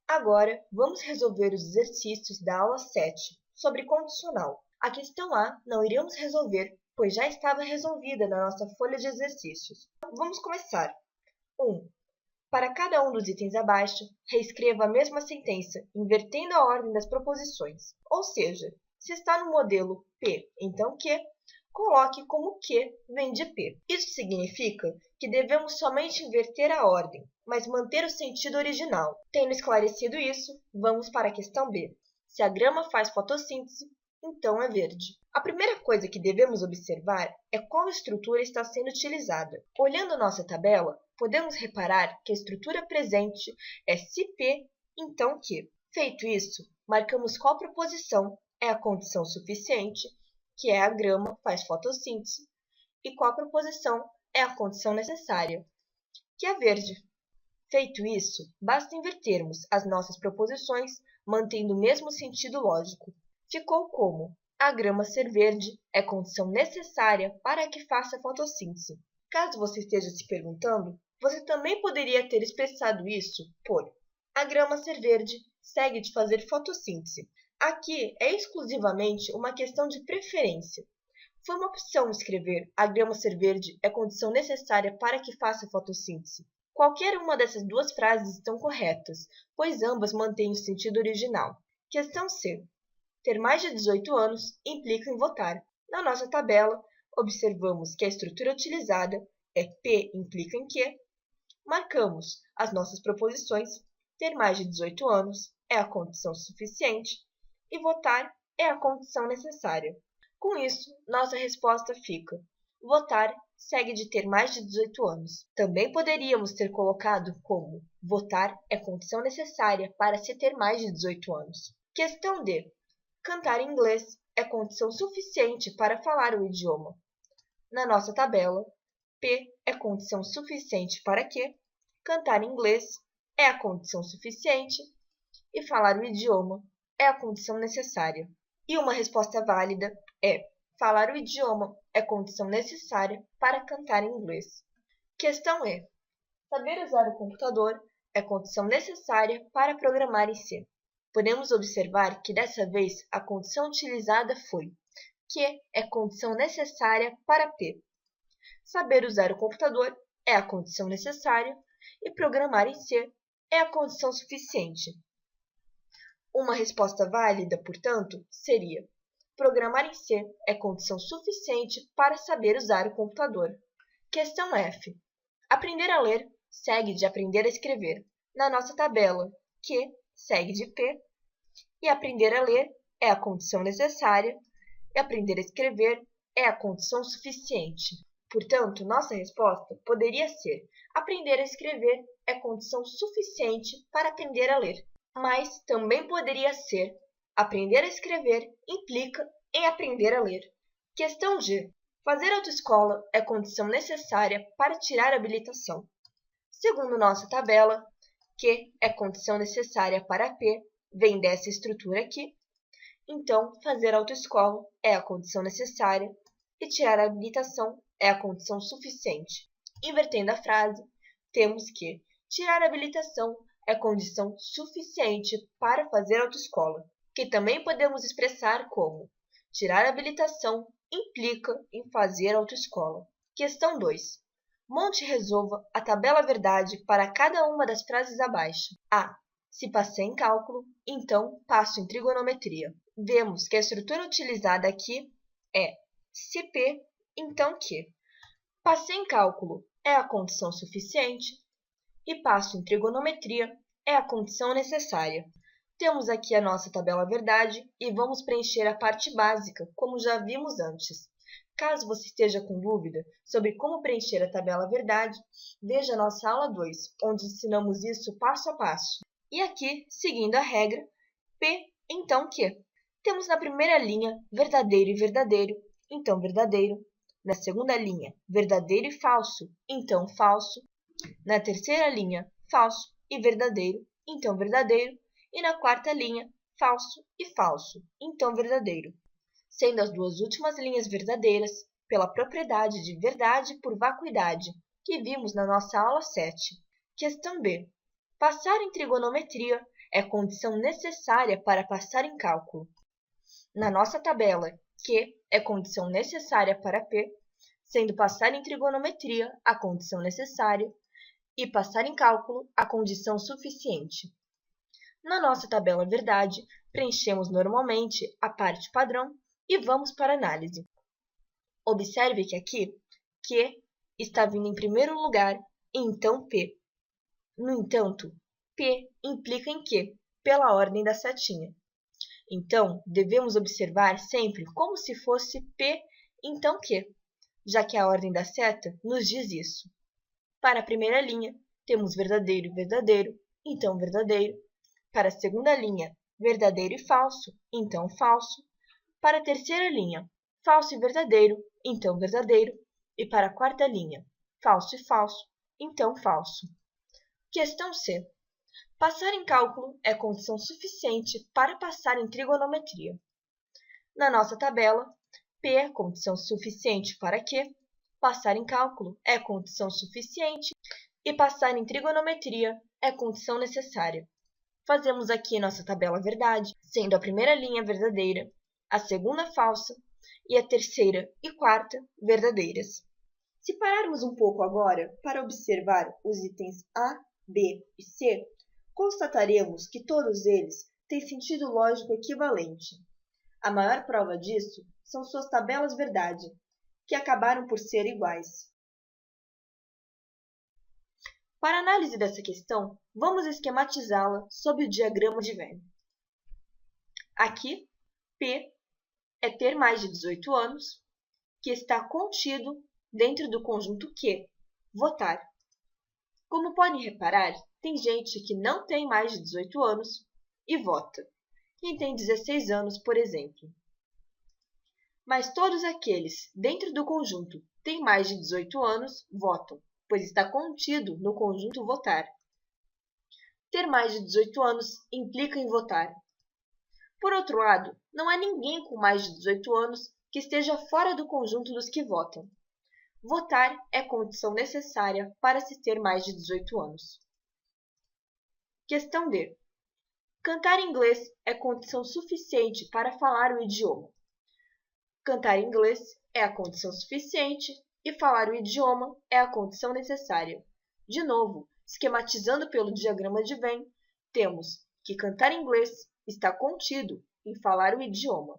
Agora, vamos resolver os exercícios da aula 7 sobre condicional. A questão A não iremos resolver, pois já estava resolvida na nossa folha de exercícios. Vamos começar. 1. Para cada um dos itens abaixo, reescreva a mesma sentença, invertendo a ordem das proposições. Ou seja, se está no modelo P, então Q, coloque como Q vem de P. Isso significa que devemos somente inverter a ordem, mas manter o sentido original. Tendo esclarecido isso, vamos para a questão B. Se a grama faz fotossíntese, então é verde. A primeira coisa que devemos observar é qual estrutura está sendo utilizada. Olhando nossa tabela, podemos reparar que a estrutura presente é se P, então Q. Feito isso, marcamos qual proposição é a condição suficiente, que é a grama faz fotossíntese, e qual proposição é a condição necessária, que é verde. Feito isso, basta invertermos as nossas proposições, mantendo o mesmo sentido lógico. Ficou como: a grama ser verde é condição necessária para que faça fotossíntese. Caso você esteja se perguntando, você também poderia ter expressado isso por: a grama ser verde segue de fazer fotossíntese. Aqui é exclusivamente uma questão de preferência. Foi uma opção escrever a grama ser verde é condição necessária para que faça fotossíntese. Qualquer uma dessas duas frases estão corretas, pois ambas mantêm o sentido original. Questão C. Ter mais de 18 anos implica em votar. Na nossa tabela, observamos que a estrutura utilizada é P implica em Q. Marcamos as nossas proposições. Ter mais de 18 anos é a condição suficiente e votar é a condição necessária. Com isso, nossa resposta fica: votar segue de ter mais de 18 anos. Também poderíamos ter colocado como: votar é condição necessária para se ter mais de 18 anos. Questão D. Cantar em inglês é condição suficiente para falar o idioma. Na nossa tabela, P é condição suficiente para que cantar em inglês é a condição suficiente e falar o idioma é a condição necessária. E uma resposta válida é: falar o idioma é condição necessária para cantar em inglês. Questão E. Saber usar o computador é condição necessária para programar em C. Podemos observar que dessa vez a condição utilizada foi Q é condição necessária para P. Saber usar o computador é a condição necessária e programar em C é a condição suficiente. Uma resposta válida, portanto, seria: programar em C é condição suficiente para saber usar o computador. Questão F. Aprender a ler segue de aprender a escrever. Na nossa tabela, Q segue de P e aprender a ler é a condição necessária e aprender a escrever é a condição suficiente. Portanto, nossa resposta poderia ser: aprender a escrever é condição suficiente para aprender a ler. Mas também poderia ser: aprender a escrever implica em aprender a ler. Questão G. Fazer autoescola é condição necessária para tirar a habilitação. Segundo nossa tabela, Q é condição necessária para P, vem dessa estrutura aqui. Então, fazer autoescola é a condição necessária e tirar a habilitação é a condição suficiente. Invertendo a frase, temos que tirar a habilitação é condição suficiente para fazer autoescola, que também podemos expressar como: tirar a habilitação implica em fazer autoescola. Questão 2. Monte e resolva a tabela verdade para cada uma das frases abaixo. A. Se passei em cálculo, então passo em trigonometria. Vemos que a estrutura utilizada aqui é se P, então Q. Passei em cálculo é a condição suficiente e passo em trigonometria é a condição necessária. Temos aqui a nossa tabela verdade e vamos preencher a parte básica, como já vimos antes. Caso você esteja com dúvida sobre como preencher a tabela verdade, veja a nossa aula 2, onde ensinamos isso passo a passo. E aqui, seguindo a regra, P, então Q. Temos na primeira linha verdadeiro e verdadeiro, então verdadeiro. Na segunda linha, verdadeiro e falso, então falso. Na terceira linha, falso e verdadeiro, então verdadeiro. E na quarta linha, falso e falso, então verdadeiro. Sendo as duas últimas linhas verdadeiras, pela propriedade de verdade por vacuidade, que vimos na nossa aula 7. Questão B. Passar em trigonometria é condição necessária para passar em cálculo. Na nossa tabela, Q é condição necessária para P, sendo passar em trigonometria a condição necessária e passar em cálculo a condição suficiente. Na nossa tabela verdade, preenchemos normalmente a parte padrão e vamos para a análise. Observe que aqui, Q está vindo em primeiro lugar e então P. No entanto, P implica em Q, pela ordem da setinha. Então, devemos observar sempre como se fosse P, então Q, já que a ordem da seta nos diz isso. Para a primeira linha, temos verdadeiro e verdadeiro, então verdadeiro. Para a segunda linha, verdadeiro e falso, então falso. Para a terceira linha, falso e verdadeiro, então verdadeiro. E para a quarta linha, falso e falso, então falso. Questão C. Passar em cálculo é condição suficiente para passar em trigonometria. Na nossa tabela, P é condição suficiente para Q, passar em cálculo é condição suficiente e passar em trigonometria é condição necessária. Fazemos aqui nossa tabela verdade, sendo a primeira linha verdadeira, a segunda falsa e a terceira e quarta verdadeiras. Se pararmos um pouco agora para observar os itens A, B e C, constataremos que todos eles têm sentido lógico equivalente. A maior prova disso são suas tabelas verdade, que acabaram por ser iguais. Para análise dessa questão, vamos esquematizá-la sob o diagrama de Venn. Aqui, P é ter mais de 18 anos, que está contido dentro do conjunto Q, votar. Como podem reparar, tem gente que não tem mais de 18 anos e vota. Quem tem 16 anos, por exemplo. Mas todos aqueles dentro do conjunto têm mais de 18 anos votam, pois está contido no conjunto votar. Ter mais de 18 anos implica em votar. Por outro lado, não há ninguém com mais de 18 anos que esteja fora do conjunto dos que votam. Votar é condição necessária para se ter mais de 18 anos. Questão D. Cantar inglês é condição suficiente para falar o idioma. Cantar inglês é a condição suficiente e falar o idioma é a condição necessária. De novo, esquematizando pelo diagrama de Venn, temos que cantar inglês está contido em falar o idioma.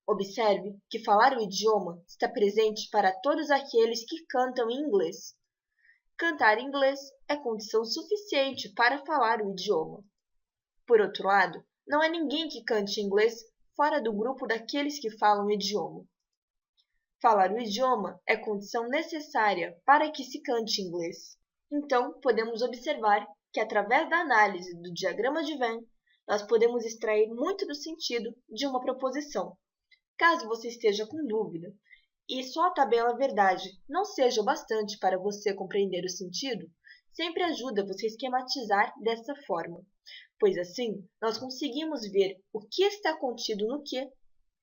Observe que falar o idioma está presente para todos aqueles que cantam em inglês. Cantar inglês é condição suficiente para falar o idioma. Por outro lado, não há ninguém que cante inglês fora do grupo daqueles que falam o idioma. Falar o idioma é condição necessária para que se cante inglês. Então, podemos observar que, através da análise do diagrama de Venn, nós podemos extrair muito do sentido de uma proposição. Caso você esteja com dúvida e só a tabela verdade não seja o bastante para você compreender o sentido, sempre ajuda você a esquematizar dessa forma, pois assim nós conseguimos ver o que está contido no que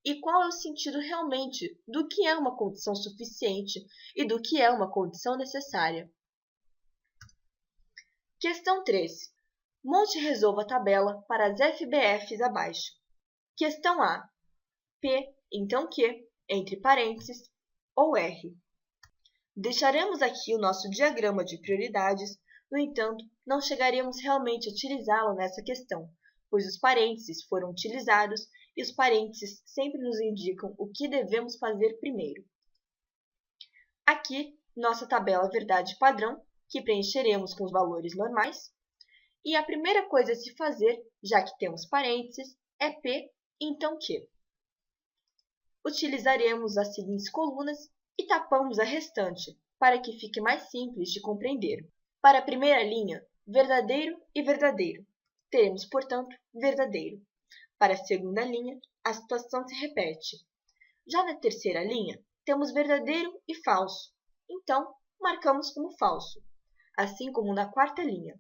e qual é o sentido realmente do que é uma condição suficiente e do que é uma condição necessária. Questão 3. Monte e resolva a tabela para as FBFs abaixo. Questão A. P, então Q, entre parênteses, ou R. Deixaremos aqui o nosso diagrama de prioridades, no entanto, não chegaremos realmente a utilizá-lo nessa questão, pois os parênteses foram utilizados e os parênteses sempre nos indicam o que devemos fazer primeiro. Aqui, nossa tabela verdade padrão, que preencheremos com os valores normais. E a primeira coisa a se fazer, já que temos parênteses, é P, então Q. Utilizaremos as seguintes colunas e tapamos a restante, para que fique mais simples de compreender. Para a primeira linha, verdadeiro e verdadeiro. Teremos, portanto, verdadeiro. Para a segunda linha, a situação se repete. Já na terceira linha, temos verdadeiro e falso. Então, marcamos como falso, assim como na quarta linha.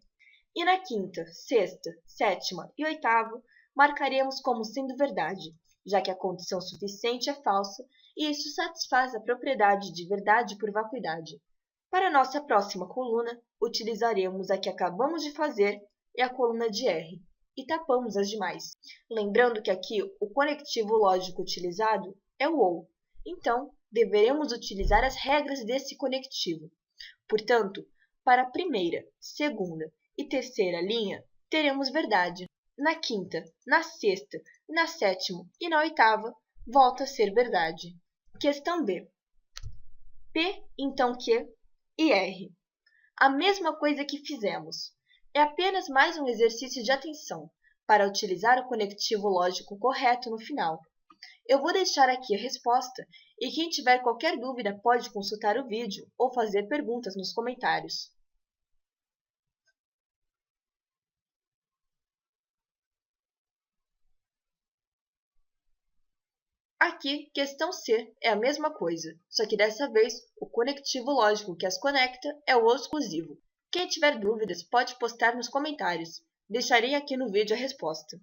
E na quinta, sexta, sétima e oitava, marcaremos como sendo verdade, já que a condição suficiente é falsa e isso satisfaz a propriedade de verdade por vacuidade. Para a nossa próxima coluna, utilizaremos a que acabamos de fazer e a coluna de R. e tapamos as demais. Lembrando que aqui o conectivo lógico utilizado é o OU, então deveremos utilizar as regras desse conectivo. Portanto, para a primeira, segunda e terceira linha, teremos verdade. Na quinta, na sexta, na sétima e na oitava, volta a ser verdade. Questão B. P, então Q e R. A mesma coisa que fizemos. É apenas mais um exercício de atenção para utilizar o conectivo lógico correto no final. Eu vou deixar aqui a resposta e quem tiver qualquer dúvida pode consultar o vídeo ou fazer perguntas nos comentários. Aqui, questão C é a mesma coisa, só que dessa vez o conectivo lógico que as conecta é o exclusivo. Quem tiver dúvidas pode postar nos comentários. Deixarei aqui no vídeo a resposta.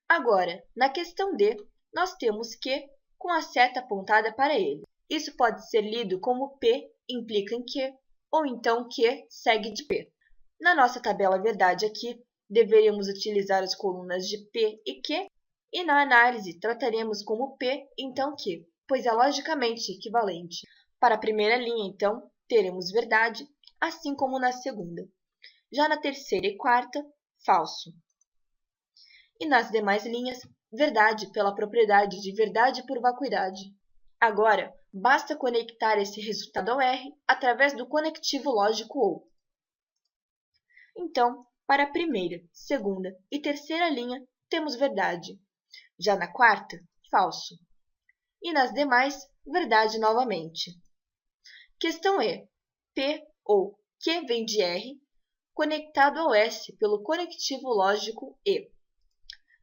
Agora, na questão D, nós temos Q com a seta apontada para ele. Isso pode ser lido como P implica em Q, ou então Q segue de P. Na nossa tabela verdade aqui, deveríamos utilizar as colunas de P e Q, e na análise trataremos como P, então Q, pois é logicamente equivalente. Para a primeira linha, então, teremos verdade, assim como na segunda. Já na terceira e quarta, falso. E nas demais linhas, verdade pela propriedade de verdade por vacuidade. Agora, basta conectar esse resultado ao R através do conectivo lógico OU. Então, para a primeira, segunda e terceira linha, temos verdade. Já na quarta, falso. E nas demais, verdade novamente. Questão E. P ou Q vem de R, conectado ao S pelo conectivo lógico E.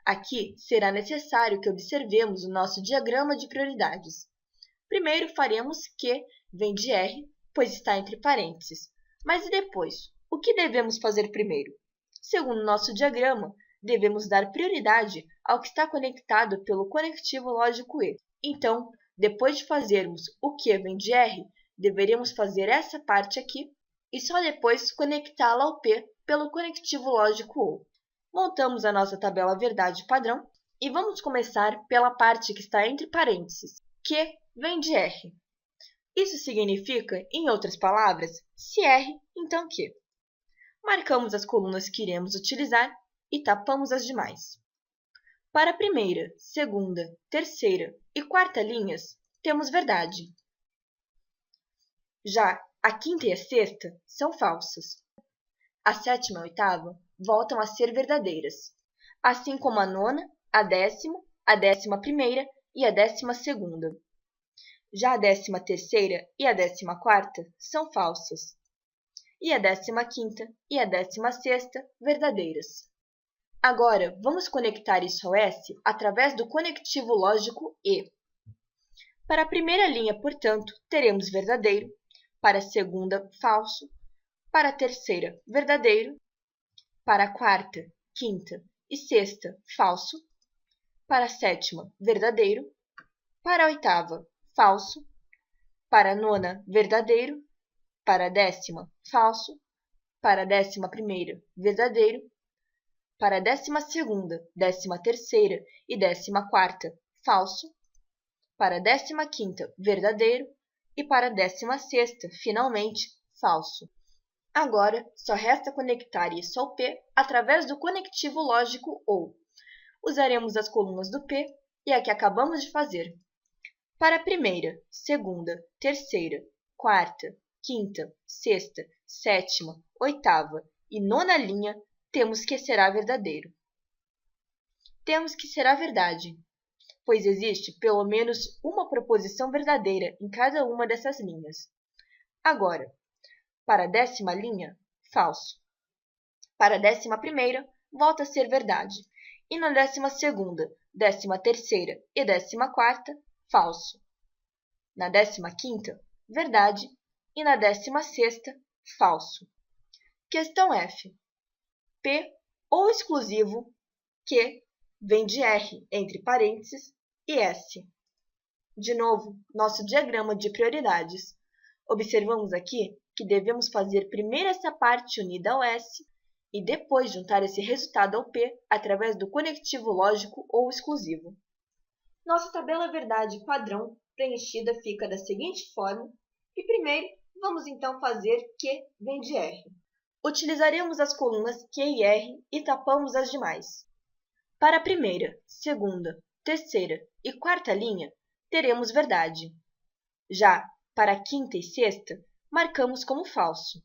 Aqui será necessário que observemos o nosso diagrama de prioridades. Primeiro faremos Q vem de R, pois está entre parênteses. Mas e depois? O que devemos fazer primeiro? Segundo nosso diagrama, devemos dar prioridade ao que está conectado pelo conectivo lógico E. Então, depois de fazermos o Q vem de R, deveremos fazer essa parte aqui e só depois conectá-la ao P pelo conectivo lógico OU. Montamos a nossa tabela verdade padrão e vamos começar pela parte que está entre parênteses. Q vem de R. Isso significa, em outras palavras, se R, então Q. Marcamos as colunas que iremos utilizar e tapamos as demais. Para a primeira, segunda, terceira e quarta linhas, temos verdade. Já a quinta e a sexta são falsas. A sétima e a oitava voltam a ser verdadeiras, assim como a nona, a 11ª e a 12ª. Já a 13ª e a 14ª são falsas, e a 15ª e a 16ª verdadeiras. Agora, vamos conectar isso ao S através do conectivo lógico E. Para a primeira linha, portanto, teremos verdadeiro, para a segunda, falso, para a terceira, verdadeiro, para a quarta, quinta e sexta, falso, para a sétima, verdadeiro, para a oitava, falso, para a nona, verdadeiro, para a 10ª, falso, para a 11ª, verdadeiro, para a 12ª, 13ª e 14ª, falso, para a 15ª, verdadeiro e para a 16ª, finalmente, falso. Agora, só resta conectar isso ao P através do conectivo lógico OU. Usaremos as colunas do P e a que acabamos de fazer. Para a primeira, segunda, terceira, quarta, quinta, sexta, sétima, oitava e nona linha, temos que será verdadeiro. Temos que será verdade, pois existe pelo menos uma proposição verdadeira em cada uma dessas linhas. Agora, para a 10ª linha, falso. Para a 11ª, volta a ser verdade. E na 12ª, 13ª e 14ª, falso. Na 15ª, verdade. E na 16ª, falso. Questão F. P ou exclusivo, Q vem de R, entre parênteses, e S. De novo, nosso diagrama de prioridades. Observamos aqui que devemos fazer primeiro essa parte unida ao S e depois juntar esse resultado ao P através do conectivo lógico ou exclusivo. Nossa tabela verdade padrão preenchida fica da seguinte forma e primeiro vamos então fazer Q vem de R. Utilizaremos as colunas Q e R e tapamos as demais. Para a primeira, segunda, terceira e quarta linha, teremos verdade. Já para a quinta e sexta, marcamos como falso.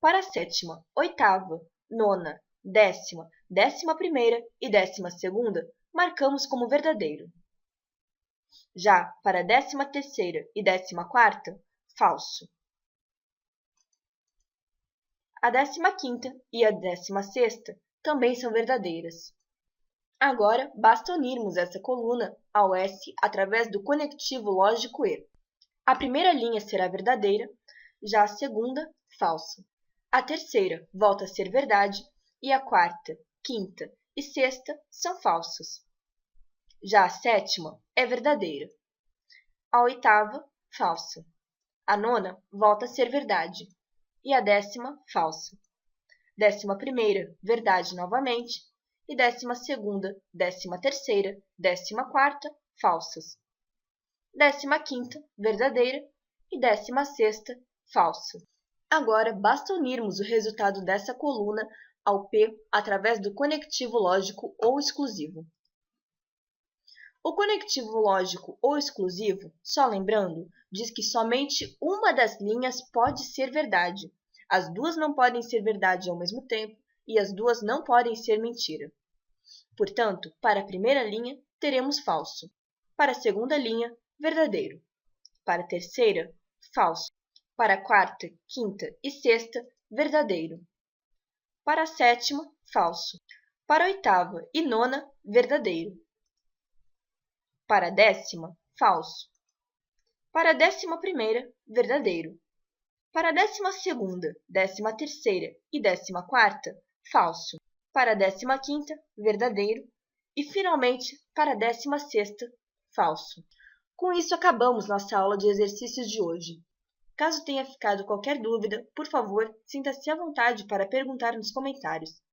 Para a sétima, oitava, nona, décima, 11ª e 12ª, marcamos como verdadeiro. Já para a 13ª e 14ª, falso. A 15ª e a 16ª também são verdadeiras. Agora, basta unirmos essa coluna ao S através do conectivo lógico E. A primeira linha será verdadeira, já a segunda, falsa. A terceira volta a ser verdade e a quarta, quinta e sexta são falsas. Já a sétima é verdadeira. A oitava, falsa. A nona volta a ser verdade e a 10ª, falsa. 11ª, verdade novamente e 12ª, 13ª, 14ª, falsas. 15ª, verdadeira e 16ª, falsa. Agora, basta unirmos o resultado dessa coluna ao P através do conectivo lógico ou exclusivo. O conectivo lógico ou exclusivo, só lembrando, diz que somente uma das linhas pode ser verdade. As duas não podem ser verdade ao mesmo tempo e as duas não podem ser mentira. Portanto, para a primeira linha, teremos falso. Para a segunda linha, verdadeiro. Para a terceira, falso. Para a quarta, quinta e sexta, verdadeiro. Para a sétima, falso. Para a oitava e nona, verdadeiro. Para a 10ª, falso. Para a 11ª, verdadeiro. Para a 12ª, 13ª e 14ª, falso. Para a 15ª, verdadeiro. E, finalmente, para a 16ª, falso. Com isso, acabamos nossa aula de exercícios de hoje. Caso tenha ficado qualquer dúvida, por favor, sinta-se à vontade para perguntar nos comentários.